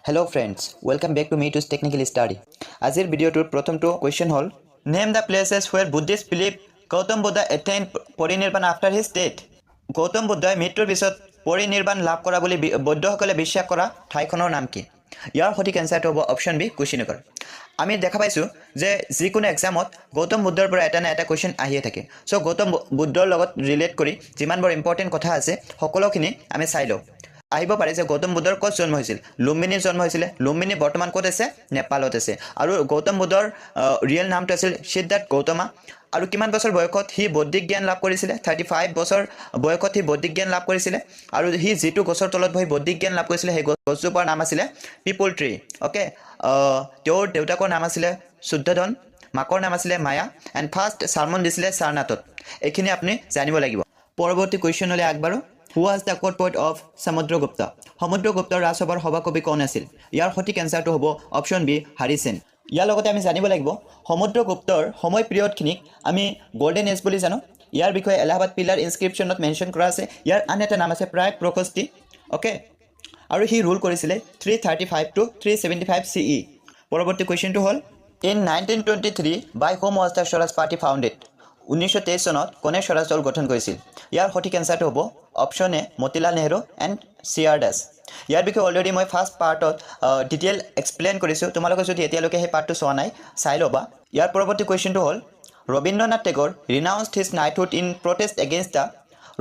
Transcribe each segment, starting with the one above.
Hello friends, welcome back to Meetu's Technical Study. Azir video tour prothom to question hall. Name the places where Buddhists believe Gautam Buddha attained Parinirvan after his death. Gautam Buddha mৃত্যুৰ পিছত পৰিনিৰ্বাণ লাভ কৰা বুলি বৌদ্ধসকলে বিশ্বাস কৰা ঠাইখনৰ নাম কি? ইয়াৰ সঠিক এনসাৰটো হ'ব অপচন বি কুশিনগৰ। আমি দেখা পাইছো যে যিকোনো এক্সামত গৌতম বুদ্ধৰ পৰা এটা না এটা কোৱেশ্চন আহিয়ে থাকে। সো গৌতম বুদ্ধৰ লগত ৰিলেট কৰি যিমানবোৰ ইম্পৰ্টেন্ট কথা আছে সকলোখিনি আমি চাই লওঁ। আহিব পাৰে যে গৌতম বুদ্ধৰ ক'ত জন্ম হৈছিল? লুম্বিনীৰ জন্ম হৈছিল। লুম্বিনী বৰ্তমান ক'ত আছে? নেপালত আছে। আৰু গৌতম বুদ্ধৰ ৰিয়েল নামটো আছিল সিদ্ধাৰ্থ গৌতমা। আৰু কিমান বছৰ বয়সত হি বৌদ্ধিক জ্ঞান লাভ কৰিছিল? 35 বছৰ বয়সত হি বৌদ্ধিক জ্ঞান লাভ কৰিছিল। আৰু হি যেটো গছৰ তলত বহি বৌদ্ধিক জ্ঞান লাভ কৰিছিল সেই গছজোপাৰ নাম আছিল পিপল ট্ৰী। ওকে, তেওঁৰ দেউতাকৰ নাম আছিল শুদ্ধোধন, মাকৰ নাম আছিল মায়া, এণ্ড ফাৰ্ষ্ট চাৰ্মন দিছিলে সাৰনাথত। এইখিনি আপুনি জানিব লাগিব। পৰৱৰ্তী কুৱেশ্যনলৈ আগবাঢ়ো। Who was the court poet of Samudragupta? Samudraguptar ৰাজসভাৰ সভাকবি কোন আছিল? ইয়াৰ সঠিক এনসাৰটো হ'ব অপচন বি হাৰি সেন। ইয়াৰ লগতে আমি জানিব লাগিব সমুদ্ৰগুপ্তৰ সময় পিৰিয়ডখিনিক আমি গোল্ডেন এজ বুলি জানো। ইয়াৰ বিষয়ে এলাহাবাদ পিলাৰ ইনস্ক্ৰিপশ্যনত মেনশ্যন কৰা আছে। ইয়াৰ আন এটা নাম আছে প্ৰাগ প্ৰকস্তি। ওকে, আৰু হি ৰুল কৰিছিলে 335 to 375 CE। পৰৱৰ্তী কুৱেশ্যনটো হ'ল in 1923 by whom was the Swaraj party founded? 1923 চনত কোনে স্বৰাজ দল গঠন কৰিছিল? ইয়াৰ সঠিক এনসাৰটো হ'ব option A Motilal Nehru and CR Das. ইয়াৰ বিষয়ে অলৰেডি মই ফাৰ্ষ্ট পাৰ্টত ডিটেইল এক্সপ্লেইন কৰিছোঁ। তোমালোকে যদি এতিয়ালৈকে সেই পাৰ্টটো চোৱা নাই চাই ল'বা। ইয়াৰ পৰৱৰ্তী কুৱেশ্যনটো হ'ল Rabindranath Tagore renounced his knighthood in protest against the?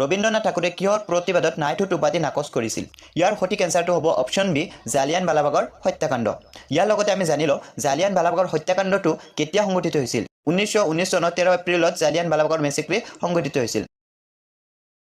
Rabindranath ঠাকুৰে কিহৰ প্ৰতিবাদত নাইটহুড উপাধি নাকচ কৰিছিল? ইয়াৰ সঠিক এনসাৰটো হ'ব অপচন বি জালিয়ানৱালাবাগৰ হত্যাকাণ্ড। ইয়াৰ লগতে আমি জানিলোঁ জালিয়ানৱালাবাগৰ হত্যাকাণ্ডটো কেতিয়া সংঘটিত হৈছিল? 1919 চনৰ 13 এপ্ৰিলত জালিয়ানৱালাবাগৰ মেছেক্ৰি সংঘটিত হৈছিল।